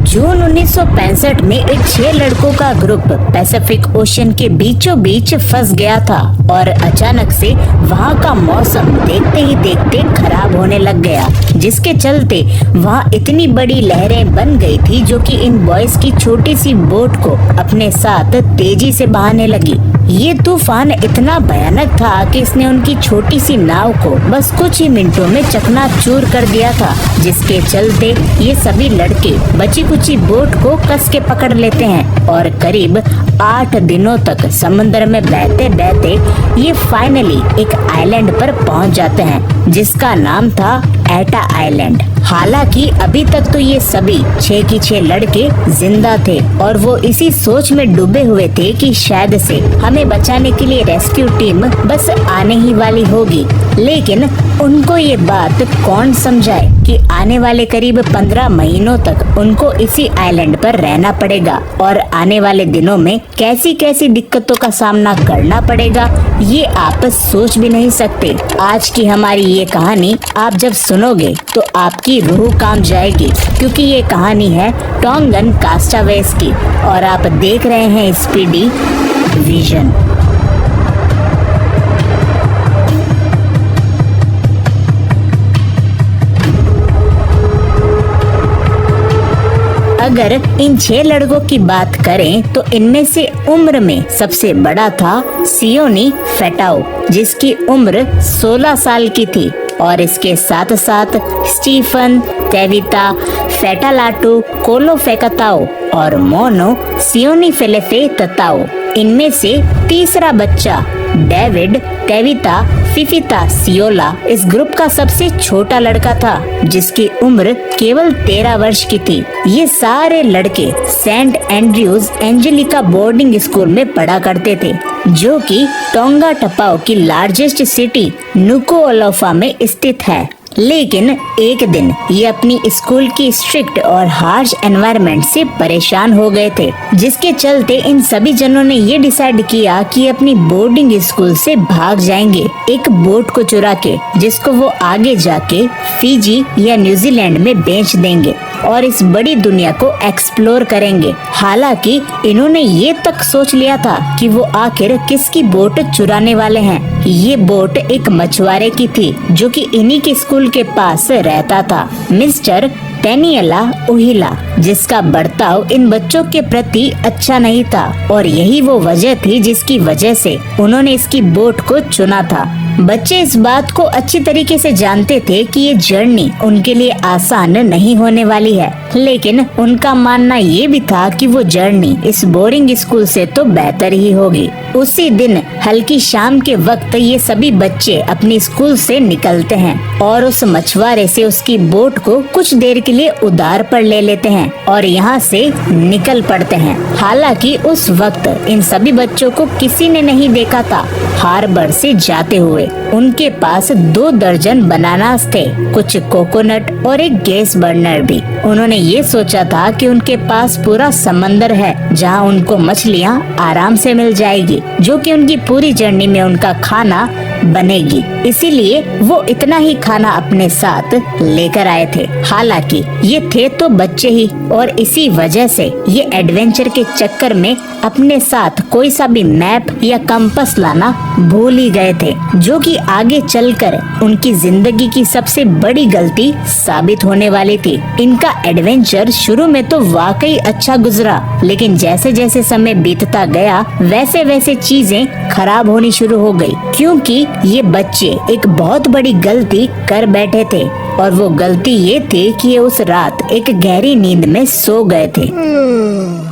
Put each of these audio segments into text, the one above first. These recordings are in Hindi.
जून 1965 में एक 6 लड़कों का ग्रुप पैसिफिक ओशन के बीचों बीच फंस गया था और अचानक से वहाँ का मौसम देखते ही देखते खराब होने लग गया, जिसके चलते वहाँ इतनी बड़ी लहरें बन गई थी जो कि इन बॉयज की छोटी सी बोट को अपने साथ तेजी से बहाने लगी। ये तूफान इतना भयानक था कि इसने उनकी छोटी सी नाव को बस कुछ ही मिनटों में चकनाचूर कर दिया था, जिसके चलते ये सभी लड़के बची कुची बोट को कस के पकड़ लेते हैं और करीब 8 दिनों तक समुद्र में बहते बहते ये फाइनली एक आइलैंड पर पहुंच जाते हैं, जिसका नाम था एटा आइलैंड। हालांकि अभी तक तो ये सभी 6 की 6 लड़के जिंदा थे और वो इसी सोच में डूबे हुए थे कि शायद से हमें बचाने के लिए रेस्क्यू टीम बस आने ही वाली होगी। लेकिन उनको ये बात कौन समझाए कि आने वाले करीब 15 महीनों तक उनको इसी आइलैंड पर रहना पड़ेगा और आने वाले दिनों में कैसी कैसी दिक्कतों का सामना करना पड़ेगा, ये आप सोच भी नहीं सकते। आज की हमारी ये कहानी आप जब सुनोगे तो आपकी रूह कांप जाएगी, क्योंकि ये कहानी है टोंगन कास्टावेज की और आप देख रहे हैं स्पीडी विजन। अगर इन 6 लड़कों की बात करें तो इनमें से उम्र में सबसे बड़ा था सियोनी फेटाओ, जिसकी उम्र 16 साल की थी और इसके साथ साथ स्टीफन, तेविता, फेटालाटू, कोलो फेकताओ और मोनो सियोनी फेलेफे तताओ। इनमें से तीसरा बच्चा डेविड तेविता फिफिता सियोला इस ग्रुप का सबसे छोटा लड़का था, जिसकी उम्र केवल 13 वर्ष की थी। ये सारे लड़के Saint Andrews Angelica boarding school में पढ़ा करते थे, जो कि टोंगा टपाओ की लार्जेस्ट सिटी नुकुओलोफा में स्थित है। लेकिन एक दिन ये अपनी स्कूल की स्ट्रिक्ट और हार्श एनवायरनमेंट से परेशान हो गए थे, जिसके चलते इन सभी जनों ने ये डिसाइड किया कि अपनी बोर्डिंग स्कूल से भाग जाएंगे एक बोट को चुरा के, जिसको वो आगे जाके फिजी या न्यूजीलैंड में बेच देंगे और इस बड़ी दुनिया को एक्सप्लोर करेंगे। हालांकि इन्होंने ये तक सोच लिया था कि वो आखिर किसकी बोट चुराने वाले हैं। ये बोट एक मछुआरे की थी जो कि इन्हीं के स्कूल के पास रहता था, मिस्टर टेनियला उहिला, जिसका बर्ताव इन बच्चों के प्रति अच्छा नहीं था और यही वो वजह थी जिसकी वजह से उन्होंने इसकी बोट को चुना था। बच्चे इस बात को अच्छी तरीके से जानते थे कि ये जर्नी उनके लिए आसान नहीं होने वाली है, लेकिन उनका मानना ये भी था कि वो जर्नी इस बोरिंग स्कूल से तो बेहतर ही होगी। उसी दिन हल्की शाम के वक्त ये सभी बच्चे अपनी स्कूल से निकलते हैं और उस मछुआरे से उसकी बोट को कुछ देर के लिए उधार पर ले लेते हैं और यहाँ से निकल पड़ते हैं। हालांकि उस वक्त इन सभी बच्चों को किसी ने नहीं देखा था हार्बर से जाते हुए। उनके पास 2 दर्जन बनानास थे, कुछ कोकोनट और एक गैस बर्नर भी। उन्होंने ये सोचा था कि उनके पास पूरा समंदर है जहाँ उनको मछलियाँ आराम से मिल जाएगी, जो कि उनकी पूरी जर्नी में उनका खाना बनेगी। इसीलिए वो इतना ही खाना अपने साथ लेकर आए थे। हालांकि ये थे तो बच्चे ही और इसी वजह से ये एडवेंचर के चक्कर में अपने साथ कोई सा भी मैप या कंपास लाना भूल ही गए थे, जो कि आगे चलकर उनकी जिंदगी की सबसे बड़ी गलती साबित होने वाली थी। इनका एडवेंचर शुरू में तो वाकई अच्छा गुजरा, लेकिन जैसे जैसे समय बीतता गया वैसे वैसे चीजें खराब होनी शुरू हो गई, क्योंकि ये बच्चे एक बहुत बड़ी गलती कर बैठे थे और वो गलती ये थी कि ये उस रात एक गहरी नींद में सो गए थे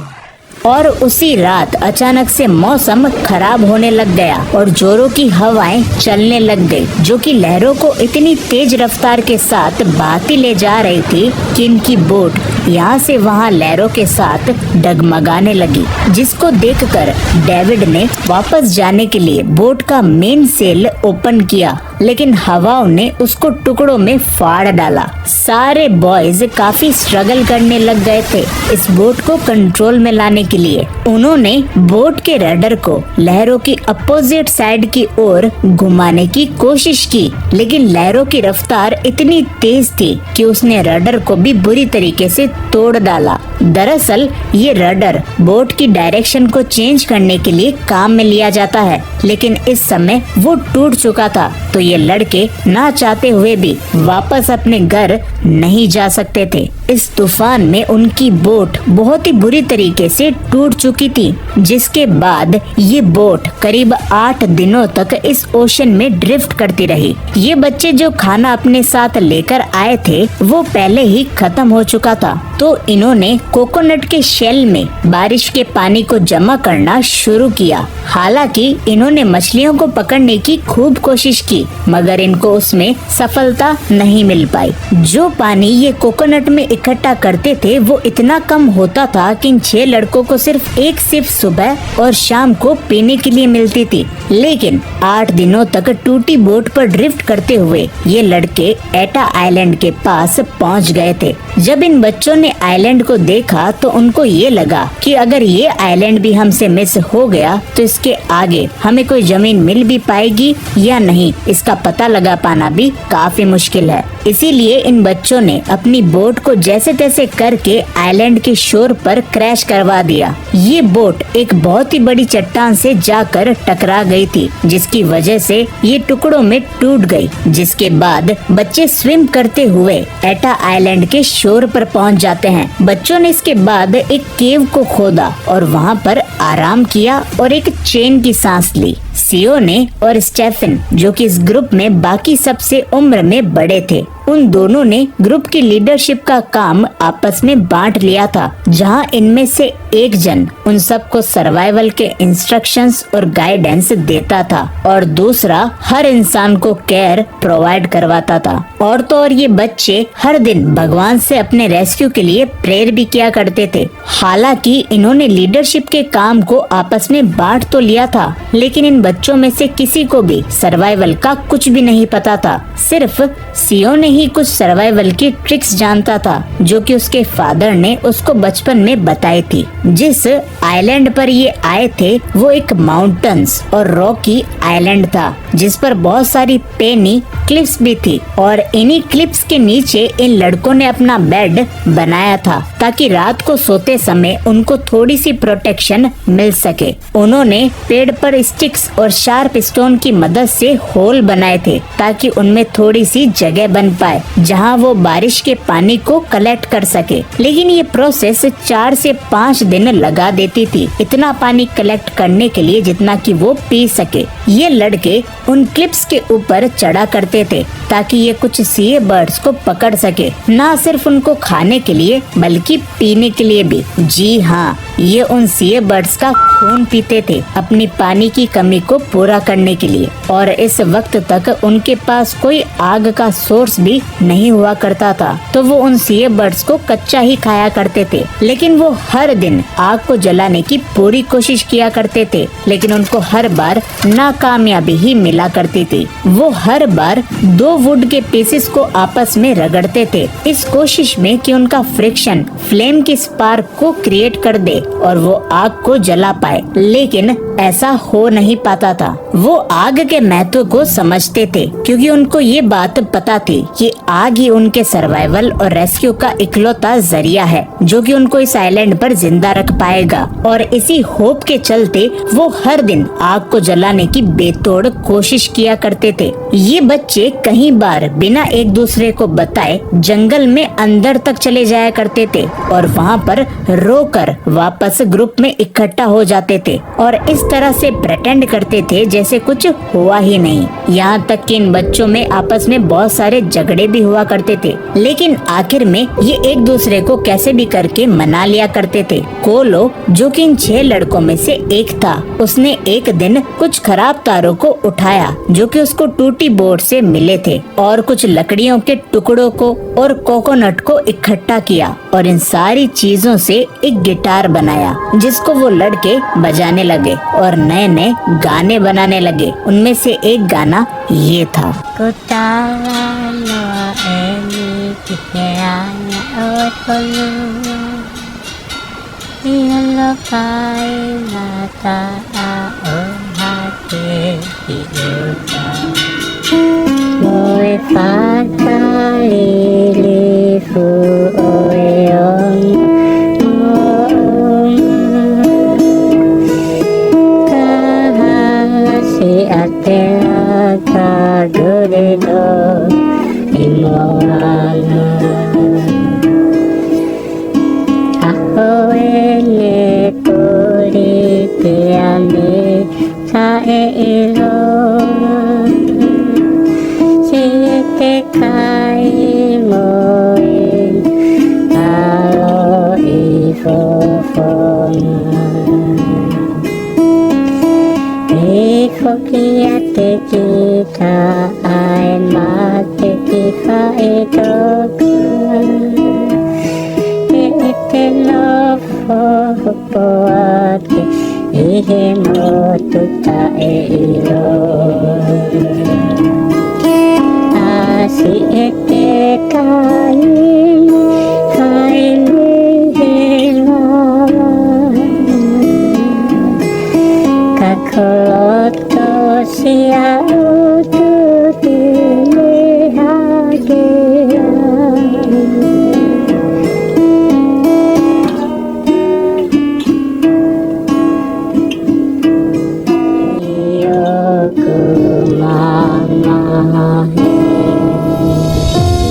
और उसी रात अचानक से मौसम खराब होने लग गया और जोरों की हवाएं चलने लग गई, जो कि लहरों को इतनी तेज रफ्तार के साथ बहाती ले जा रही थी कि इनकी बोट यहाँ से वहाँ लहरों के साथ डगमगाने लगी, जिसको देखकर डेविड ने वापस जाने के लिए बोट का मेन सेल ओपन किया लेकिन हवाओं ने उसको टुकड़ों में फाड़ डाला। सारे बॉयज काफी स्ट्रगल करने लग गए थे इस बोट को कंट्रोल में लाने के लिए। उन्होंने बोट के रडर को लहरों की अपोजिट साइड की ओर घुमाने की कोशिश की, लेकिन लहरों की रफ्तार इतनी तेज थी कि उसने रडर को भी बुरी तरीके से तोड़ डाला। दरअसल ये रडर बोट की डायरेक्शन को चेंज करने के लिए काम में लिया जाता है, लेकिन इस समय वो टूट चुका था, तो ये लड़के ना चाहते हुए भी वापस अपने घर नहीं जा सकते थे। इस तूफान में उनकी बोट बहुत ही बुरी तरीके से टूट चुकी थी, जिसके बाद ये बोट करीब 8 दिनों तक इस ओशन में ड्रिफ्ट करती रही। ये बच्चे जो खाना अपने साथ लेकर आए थे वो पहले ही खत्म हो चुका था, तो इन्होंने कोकोनट के शेल में बारिश के पानी को जमा करना शुरू किया। हालांकि इन्होंने मछलियों को पकड़ने की खूब कोशिश की, मगर इनको उसमें सफलता नहीं मिल पाई। जो पानी ये कोकोनट में इकट्ठा करते थे वो इतना कम होता था कि इन 6 लड़कों को सिर्फ एक सिप सुबह और शाम को पीने के लिए मिलती थी। लेकिन 8 दिनों तक टूटी बोट पर ड्रिफ्ट करते हुए ये लड़के एटा आइलैंड के पास पहुंच गए थे। जब इन बच्चों ने आइलैंड को देखा तो उनको ये लगा कि अगर ये आइलैंड भी हमसे मिस हो गया तो इसके आगे हमें कोई जमीन मिल भी पाएगी या नहीं, इसका पता लगा पाना भी काफी मुश्किल है। इसीलिए इन बच्चों ने अपनी बोट को जैसे तैसे करके आइलैंड के शोर पर क्रैश करवा दिया। ये बोट एक बहुत ही बड़ी चट्टान से जाकर टकरा गई थी, जिसकी वजह से ये टुकड़ों में टूट गई। जिसके बाद बच्चे स्विम करते हुए एटा आइलैंड के शोर पर पहुंच जाते हैं। बच्चों ने इसके बाद एक केव को खोदा और वहां पर आराम किया और एक चैन की सांस ली। सीओ ने और स्टेफन, जो कि इस ग्रुप में बाकी सबसे उम्र में बड़े थे, उन दोनों ने ग्रुप की लीडरशिप का काम आपस में बांट लिया था, जहां इनमें से एक जन उन सबको सर्वाइवल के इंस्ट्रक्शंस और गाइडेंस देता था और दूसरा हर इंसान को केयर प्रोवाइड करवाता था। और तो और ये बच्चे हर दिन भगवान से अपने रेस्क्यू के लिए प्रेयर भी किया करते थे। हालांकि इन्होंने लीडरशिप के काम को आपस में बांट तो लिया था, लेकिन इन बच्चों में से किसी को भी सर्वाइवल का कुछ भी नहीं पता था। सिर्फ सीओ ने ही कुछ सर्वाइवल की ट्रिक्स जानता था, जो कि उसके फादर ने उसको बचपन में बताई थी। जिस आइलैंड पर ये आए थे वो एक माउंटेन्स और रॉकी आइलैंड था, जिस पर बहुत सारी पेनी क्लिप्स भी थी, और इन्हीं क्लिप्स के नीचे इन लड़कों ने अपना बेड बनाया था ताकि रात को सोते समय उनको थोड़ी सी प्रोटेक्शन मिल सके। उन्होंने पेड़ पर स्टिक्स और शार्प स्टोन की मदद से होल बनाए थे ताकि उनमें थोड़ी सी जगह बन पाए जहां वो बारिश के पानी को कलेक्ट कर सके। लेकिन ये प्रोसेस 4 से 5 दिन लगा देती थी, इतना पानी कलेक्ट करने के लिए जितना कि वो पी सके। ये लड़के उन क्लिप्स के ऊपर चढ़ा करते थे ताकि ये कुछ सी बर्ड्स को पकड़ सके, ना सिर्फ उनको खाने के लिए बल्कि पीने के लिए भी। जी हाँ, ये उन सी बर्ड्स का खून पीते थे अपनी पानी की कमी को पूरा करने के लिए। और इस वक्त तक उनके पास कोई आग का सोर्स भी नहीं हुआ करता था, तो वो उन सी बर्ड्स को कच्चा ही खाया करते थे। लेकिन वो हर दिन आग को जलाने की पूरी कोशिश किया करते थे, लेकिन उनको हर बार नाकामयाबी ही मिला करती थी। वो हर बार 2 वुड के पीसेस को आपस में रगड़ते थे, इस कोशिश में कि उनका फ्रिक्शन फ्लेम की स्पार्क को क्रिएट कर दे और वो आग को जला पाए। लेकिन ऐसा हो नहीं पाता था। वो आग के महत्व को समझते थे, क्योंकि उनको ये बात पता थी कि आग ही उनके सर्वाइवल और रेस्क्यू का इकलौता जरिया है जो कि उनको इस आइलैंड पर जिंदा रख पाएगा। और इसी होप के चलते वो हर दिन आग को जलाने की बेतोड़ कोशिश किया करते थे। ये बच्चे कई बार बिना एक दूसरे को बताए जंगल में अंदर तक चले जाया करते थे और वहाँ पर रोकर वापस ग्रुप में इकट्ठा हो जाते थे और इस तरह से प्रेटेंड करते थे जैसे कुछ हुआ ही नहीं। यहाँ तक कि इन बच्चों में आपस में बहुत सारे झगड़े भी हुआ करते थे, लेकिन आखिर में ये एक दूसरे को कैसे भी करके मना लिया करते थे। कोलो, जो कि इन 6 लड़कों में से एक था, उसने एक दिन कुछ खराब तारों को उठाया जो कि उसको टूटी बोट से मिले थे और कुछ लकड़ियों के टुकड़ों को और कोकोनट को इकट्ठा किया और इन सारी चीजों से एक गिटार बना बनाया जिसको वो लड़के बजाने लगे और नए नए गाने बनाने लगे। उनमें से एक गाना ये था।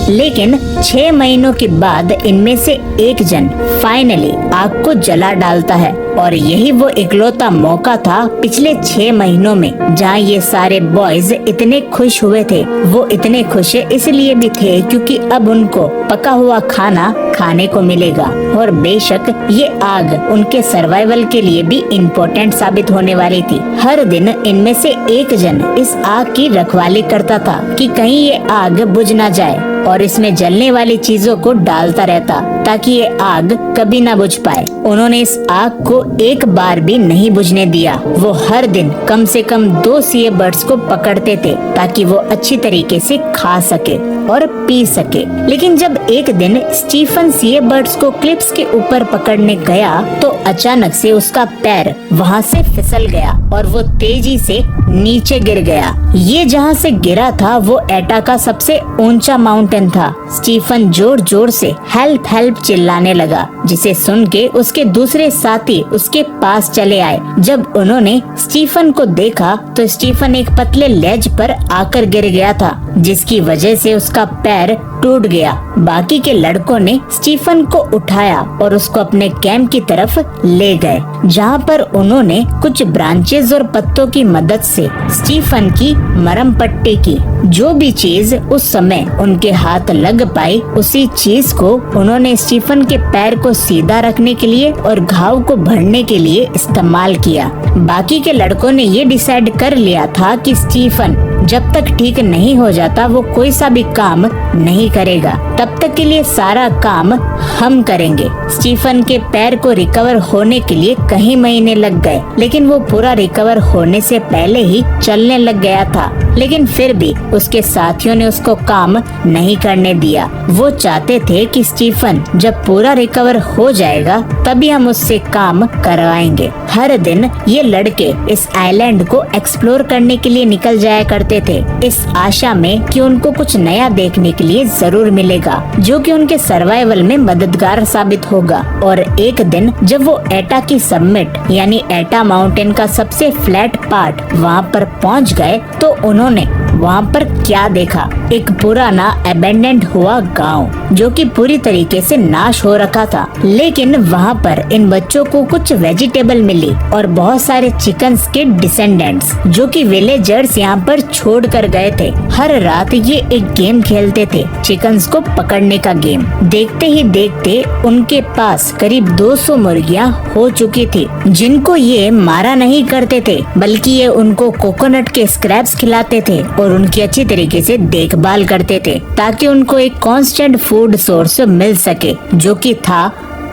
लेकिन 6 महीनों के बाद इनमें से एक जन फाइनली आग को जला डालता है और यही वो इकलौता मौका था पिछले 6 महीनों में जहाँ ये सारे बॉयज इतने खुश हुए थे। वो इतने खुश इसलिए भी थे क्योंकि अब उनको पका हुआ खाना खाने को मिलेगा और बेशक ये आग उनके सर्वाइवल के लिए भी इम्पोर्टेंट साबित होने वाली थी। हर दिन इनमें से एक जन इस आग की रखवाली करता था कि कहीं ये आग बुझ ना जाए और इसमें जलने वाली चीजों को डालता रहता ताकि ये आग कभी ना बुझ पाए। उन्होंने इस आग को एक बार भी नहीं बुझने दिया। वो हर दिन कम से कम 2 सीए बर्ड्स को पकड़ते थे ताकि वो अच्छी तरीके से खा सके और पी सके। लेकिन जब एक दिन स्टीफन सीए बर्ड्स को क्लिप्स के ऊपर पकड़ने गया तो अचानक से उसका पैर वहाँ से फिसल गया और वो तेजी से नीचे गिर गया। ये जहाँ से गिरा था वो एटा का सबसे ऊंचा माउंटेन था। स्टीफन जोर जोर से हेल्प हेल्प चिल्लाने लगा, जिसे सुन के उसके दूसरे साथी उसके पास चले आए। जब उन्होंने स्टीफन को देखा तो स्टीफन एक पतले लेज पर आकर गिर गया था, जिसकी वजह से उसका पैर टूट गया। बाकी के लड़कों ने स्टीफन को उठाया और उसको अपने कैंप की तरफ ले गए, जहाँ पर उन्होंने कुछ ब्रांचेस और पत्तों की मदद से स्टीफन की मरहम पट्टी की। जो भी चीज उस समय उनके हाथ लग पाई उसी चीज को उन्होंने स्टीफन के पैर को सीधा रखने के लिए और घाव को भरने के लिए इस्तेमाल किया। बाकी के लड़कों ने ये डिसाइड कर लिया था कि स्टीफन जब तक ठीक नहीं हो जाता वो कोई सा भी काम नहीं करेगा। तब तक के लिए सारा काम हम करेंगे। स्टीफन के पैर को रिकवर होने के लिए कई महीने लग गए, लेकिन वो पूरा रिकवर होने से पहले ही चलने लग गया था। लेकिन फिर भी उसके साथियों ने उसको काम नहीं करने दिया। वो चाहते थे कि स्टीफन जब पूरा रिकवर हो जाएगा तभी हम उससे काम करवाएंगे। हर दिन ये लड़के इस आइलैंड को एक्सप्लोर करने के लिए निकल जाया करते थे, इस आशा में कि उनको कुछ नया देखने के लिए जरूर मिलेगा जो कि उनके सर्वाइवल में मददगार साबित होगा। और एक दिन जब वो एटा की सबमिट यानी एटा माउंटेन का सबसे फ्लैट पार्ट वहाँ पर पहुँच गए तो उन्होंने वहाँ पर क्या देखा, एक पुराना अबेंडेंट हुआ गांव जो कि पूरी तरीके से नाश हो रखा था। लेकिन वहाँ पर इन बच्चों को कुछ वेजिटेबल मिली और बहुत सारे चिकन्स के डिसेंडेंट्स जो कि विलेजर्स यहाँ पर छोड़ कर गए थे। हर रात ये एक गेम खेलते थे, चिकन्स को पकड़ने का गेम। देखते ही देखते उनके पास करीब 200 मुर्गियाँ हो चुकी थी, जिनको ये मारा नहीं करते थे बल्कि ये उनको कोकोनट के स्क्रैप्स खिलाते थे और उनकी अच्छी तरीके से देखभाल करते थे ताकि उनको एक कांस्टेंट फूड सोर्स मिल सके जो कि था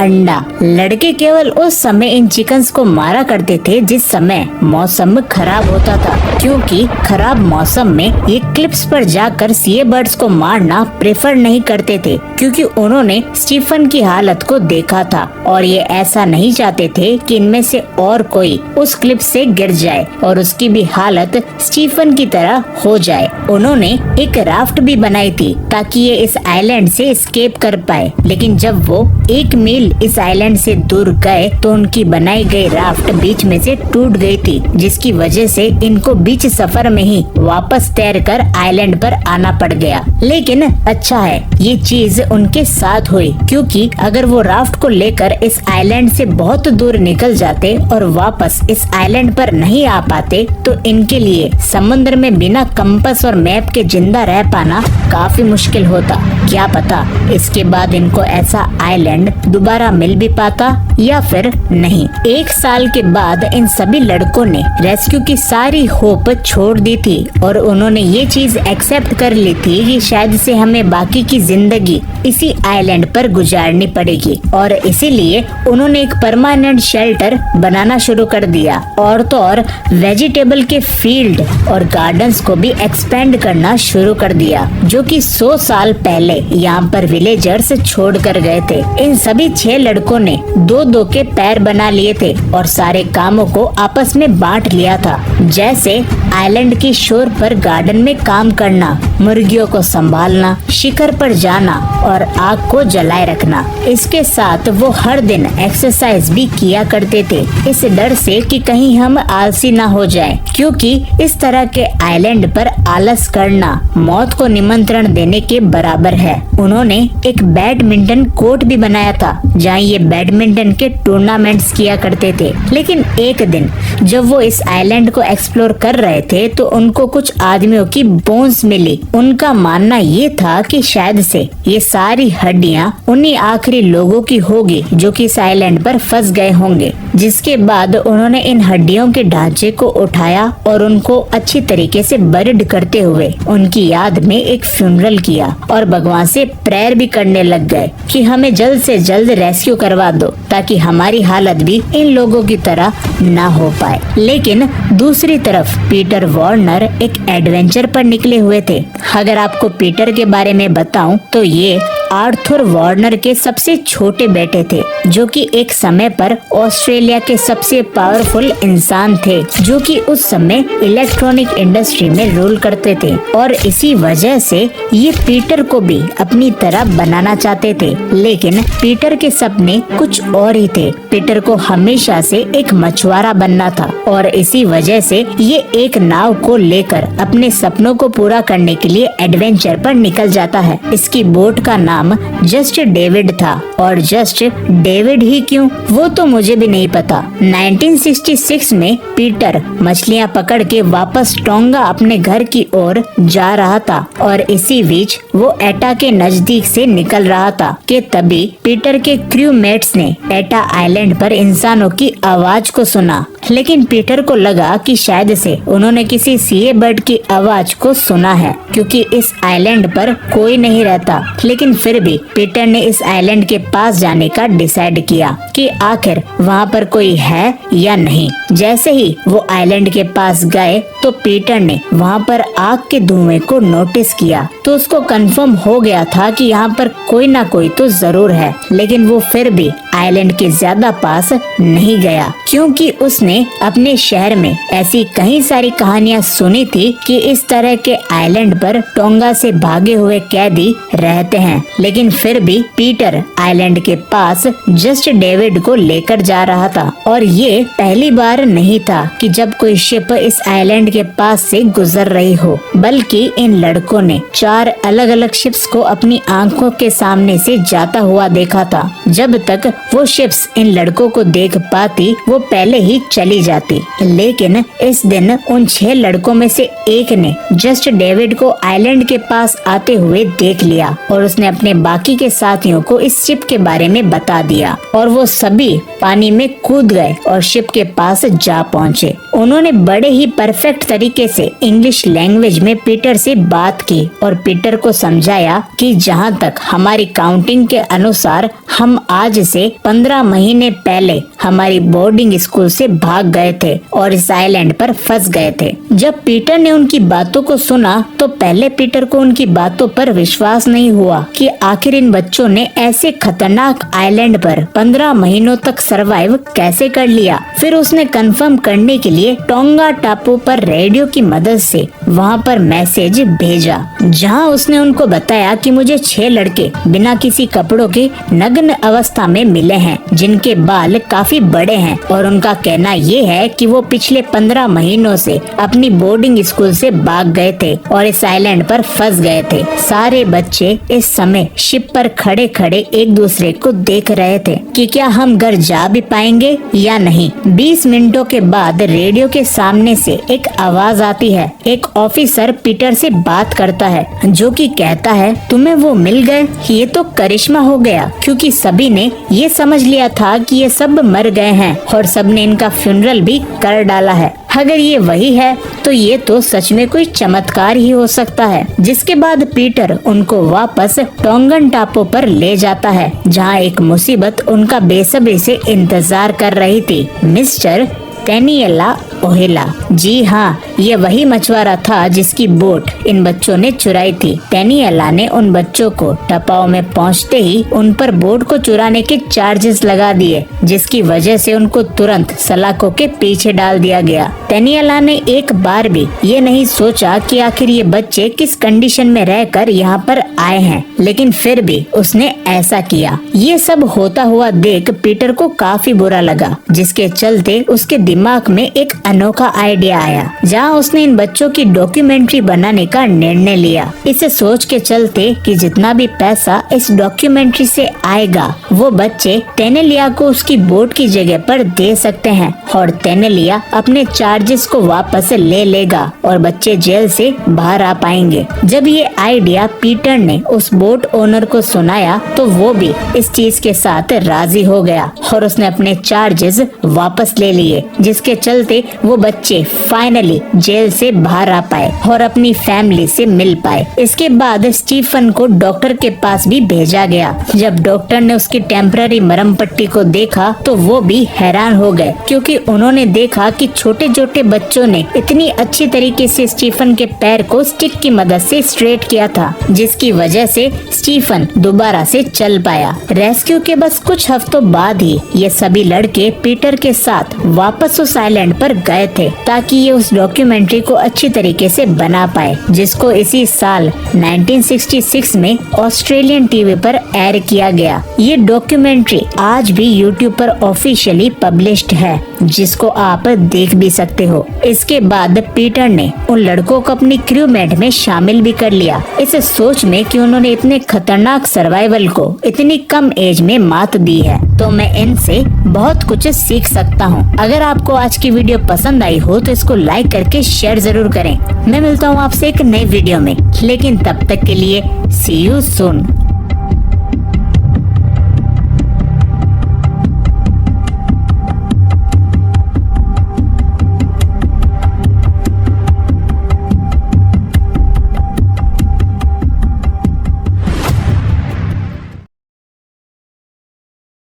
अंडा। लड़के केवल उस समय इन चिकन्स को मारा करते थे जिस समय मौसम खराब होता था, क्योंकि खराब मौसम में ये क्लिफ्स पर जाकर सी बर्ड्स को मारना प्रेफर नहीं करते थे, क्योंकि उन्होंने स्टीफन की हालत को देखा था और ये ऐसा नहीं चाहते थे कि इनमें से और कोई उस क्लिफ से गिर जाए और उसकी भी हालत स्टीफन की तरह हो जाए। उन्होंने एक राफ्ट भी बनाई थी ताकि ये इस आइलैंड से एस्केप कर पाए, लेकिन जब वो 1 मील इस आइलैंड से दूर गए तो उनकी बनाई गई राफ्ट बीच में से टूट गई थी, जिसकी वजह से इनको बीच सफर में ही वापस तैरकर आइलैंड पर आना पड़ गया। लेकिन अच्छा है ये चीज उनके साथ हुई, क्योंकि अगर वो राफ्ट को लेकर इस आइलैंड से बहुत दूर निकल जाते और वापस इस आइलैंड पर नहीं आ पाते तो इनके लिए समुद्र में बिना कंपास और मैप के जिंदा रह पाना काफी मुश्किल होता। क्या पता इसके बाद इनको ऐसा आइलैंड दोबारा मिल भी पाता या फिर नहीं। 1 साल के बाद इन सभी लड़कों ने रेस्क्यू की सारी होप छोड़ दी थी और उन्होंने ये चीज एक्सेप्ट कर ली थी कि शायद से हमें बाकी की जिंदगी इसी आइलैंड पर गुजारनी पड़ेगी, और इसीलिए उन्होंने एक परमानेंट शेल्टर बनाना शुरू कर दिया और तो और वेजिटेबल के फील्ड और गार्डन्स को भी एक्सपेंड करना शुरू कर दिया, जो कि 100 साल पहले यहाँ पर विलेजर्स छोड़ कर गए थे। इन सभी 6 लड़कों ने 2-2 के पैर बना लिए थे और सारे कामों को आपस में बांट लिया था, जैसे आइलैंड की शोर पर गार्डन में काम करना, मुर्गियों को संभालना, शिखर पर जाना और आग को जलाए रखना। इसके साथ वो हर दिन एक्सरसाइज भी किया करते थे, इस डर से कि कहीं हम आलसी ना हो जाएं, क्योंकि इस तरह के आइलैंड पर आलस करना मौत को निमंत्रण देने के बराबर है। उन्होंने एक बैडमिंटन कोर्ट भी बनाया था जहाँ ये बैडमिंटन के टूर्नामेंट्स किया करते थे। लेकिन एक दिन जब वो इस आइलैंड को एक्सप्लोर कर रहे थे तो उनको कुछ आदमियों की बोन्स मिली। उनका मानना ये था कि शायद से ये सारी हड्डियां उन्हीं आखिरी लोगों की होगी जो कि इस आइलैंड पर फंस गए होंगे। जिसके बाद उन्होंने इन हड्डियों के ढांचे को उठाया और उनको अच्छी तरीके से बरिड करते हुए उनकी याद में एक फ्यूनरल किया और भगवान से प्रेयर भी करने लग गए कि हमें जल्द से जल्द रेस्क्यू करवा दो ताकि हमारी हालत भी इन लोगों की तरह ना हो पाए। लेकिन दूसरी तरफ पीटर वार्नर एक एडवेंचर पर निकले हुए थे। अगर आपको पीटर के बारे में बताऊं तो ये आर्थर वार्नर के सबसे छोटे बेटे थे, जो कि एक समय पर ऑस्ट्रेलिया के सबसे पावरफुल इंसान थे, जो कि उस समय इलेक्ट्रॉनिक इंडस्ट्री में रूल करते थे और इसी वजह से ये पीटर को भी अपनी तरह बनाना चाहते थे। लेकिन पीटर के सपने कुछ और ही थे। पीटर को हमेशा से एक मछुआरा बनना था और इसी वजह से ये एक नाव को लेकर अपने सपनों को पूरा करने के लिए एडवेंचर पर निकल जाता है। इसकी बोट का नाम जस्ट डेविड था, और जस्ट डेविड ही क्यों वो तो मुझे भी नहीं पता। 1966 में पीटर मछलियां पकड़ के वापस टोंगा अपने घर की ओर जा रहा था और इसी बीच वो एटा के नजदीक से निकल रहा था कि तभी पीटर के क्रू मेट्स ने एटा आइलैंड पर इंसानों की आवाज को सुना। लेकिन पीटर को लगा कि शायद से उन्होंने किसी सीए बर्ड की आवाज को सुना है, क्योंकि इस आइलैंड पर कोई नहीं रहता। लेकिन फिर भी पीटर ने इस आइलैंड के पास जाने का डिसाइड किया कि आखिर वहाँ पर कोई है या नहीं। जैसे ही वो आइलैंड के पास गए तो पीटर ने वहाँ पर आग के धुएं को नोटिस किया, तो उसको कंफर्म हो गया था कि यहाँ पर कोई ना कोई तो जरूर है। लेकिन वो फिर भी आइलैंड के ज्यादा पास नहीं गया, क्योंकि उसने अपने शहर में ऐसी कई सारी कहानियां सुनी थी कि इस तरह के आइलैंड पर टोंगा से भागे हुए कैदी रहते हैं। लेकिन फिर भी पीटर आइलैंड के पास जस्ट डेविड को लेकर जा रहा था और ये पहली बार नहीं था कि जब कोई शिप इस आइलैंड के पास से गुजर रही हो, बल्कि इन लड़कों ने 4 अलग अलग शिप्स को अपनी आंखों के सामने से जाता हुआ देखा था। जब तक वो शिप्स इन लड़कों को देख पाती वो पहले ही चली जाती। लेकिन इस दिन उन 6 लड़कों में से एक ने जस्ट डेविड को आइलैंड के पास आते हुए देख लिया और उसने अपने बाकी के साथियों को इस शिप के बारे में बता दिया और वो सभी पानी में कूद गए और शिप के पास जा पहुँचे। उन्होंने बड़े ही परफेक्ट तरीके से इंग्लिश लैंग्वेज में पीटर से बात की और पीटर को समझाया कि जहाँ तक हमारी काउंटिंग के अनुसार हम आज से 15 महीने पहले हमारी बोर्डिंग स्कूल से भाग गए थे और इस आइलैंड पर फंस गए थे। जब पीटर ने उनकी बातों को सुना तो पहले पीटर को उनकी बातों पर विश्वास नहीं हुआ कि आखिर इन बच्चों ने ऐसे खतरनाक आइलैंड पर 15 महीनों तक सरवाइव कैसे कर लिया। फिर उसने कंफर्म करने के लिए टोंगा टापू पर रेडियो की मदद से वहाँ पर मैसेज भेजा, जहाँ उसने उनको बताया कि मुझे 6 लड़के बिना किसी कपड़ों के नग्न अवस्था में मिले हैं, जिनके बाल काफी बड़े हैं और उनका कहना ये है कि वो पिछले 15 महीनों से अपनी बोर्डिंग स्कूल से भाग गए थे और इस आइलैंड पर फंस गए थे। सारे बच्चे इस समय शिप पर खड़े खड़े एक दूसरे को देख रहे थे कि क्या हम घर जा भी पाएंगे या नहीं। 20 मिनटों के बाद रेडियो के सामने से एक आवाज आती है। एक ऑफिसर पीटर से बात करता है, जो कि कहता है तुम्हें वो मिल गए, ये तो करिश्मा हो गया, क्योंकि सभी ने ये समझ लिया था कि ये सब मर गए हैं और सबने इनका फ्यूनरल भी कर डाला है। अगर ये वही है तो ये तो सच में कोई चमत्कार ही हो सकता है। जिसके बाद पीटर उनको वापस टोंगन टापू पर ले जाता है, जहाँ एक मुसीबत उनका बेसब्री से इंतजार कर रही थी। मिस्टर टेनियला ओहेला, जी हाँ, ये वही मछुआरा था जिसकी बोट इन बच्चों ने चुराई थी। टेनियला ने उन बच्चों को टपाओ में पहुंचते ही उन पर बोट को चुराने के चार्जेस लगा दिए, जिसकी वजह से उनको तुरंत सलाखों के पीछे डाल दिया गया। टेनियला ने एक बार भी ये नहीं सोचा कि आखिर ये बच्चे किस कंडीशन में रहकर यहाँ पर आए हैं, लेकिन फिर भी उसने ऐसा किया। ये सब होता हुआ देख पीटर को काफी बुरा लगा, जिसके चलते उसके दिमाग में एक अनोखा आइडिया आया, जहाँ उसने इन बच्चों की डॉक्यूमेंट्री बनाने का निर्णय लिया। इसे सोच के चलते कि जितना भी पैसा इस डॉक्यूमेंट्री से आएगा वो बच्चे टेनेलिया को उसकी बोट की जगह पर दे सकते हैं और टेनेलिया अपने चार्जेस को वापस ले लेगा और बच्चे जेल से बाहर आ पाएंगे। जब ये आइडिया पीटर ने उस बोट ओनर को सुनाया तो वो भी इस चीज के साथ राजी हो गया और उसने अपने चार्जेस वापस ले लिए, जिसके चलते वो बच्चे फाइनली जेल से बाहर आ पाए और अपनी फैमिली से मिल पाए। इसके बाद स्टीफन को डॉक्टर के पास भी भेजा गया। जब डॉक्टर ने उसकी टेम्पररी मरहम पट्टी को देखा तो वो भी हैरान हो गए, क्योंकि उन्होंने देखा कि छोटे छोटे बच्चों ने इतनी अच्छी तरीके से स्टीफन के पैर को स्टिक की मदद से स्ट्रेट किया था, जिसकी वजह से स्टीफन दोबारा से चल पाया। रेस्क्यू के बस कुछ हफ्तों बाद ही ये सभी लड़के पीटर के साथ वापस उस आइलैंड पर गए थे, ताकि ये उस डॉक्यूमेंट्री को अच्छी तरीके से बना पाए, जिसको इसी साल 1966 में ऑस्ट्रेलियन टीवी पर एयर किया गया। ये डॉक्यूमेंट्री आज भी यूट्यूब पर ऑफिशियली पब्लिश्ड है, जिसको आप देख भी सकते हो। इसके बाद पीटर ने उन लड़कों को अपनी क्रूमेट में शामिल भी कर लिया, इस सोच में कि उन्होंने इतने खतरनाक सर्वाइवल को इतनी कम एज में मात दी है, तो मैं इनसे बहुत कुछ सीख सकता हूँ। अगर आपको आज की वीडियो पसंद आई हो तो इसको लाइक करके शेयर जरूर करें। मैं मिलता हूँ आपसे एक नई वीडियो में, लेकिन तब तक के लिए सी यू सून।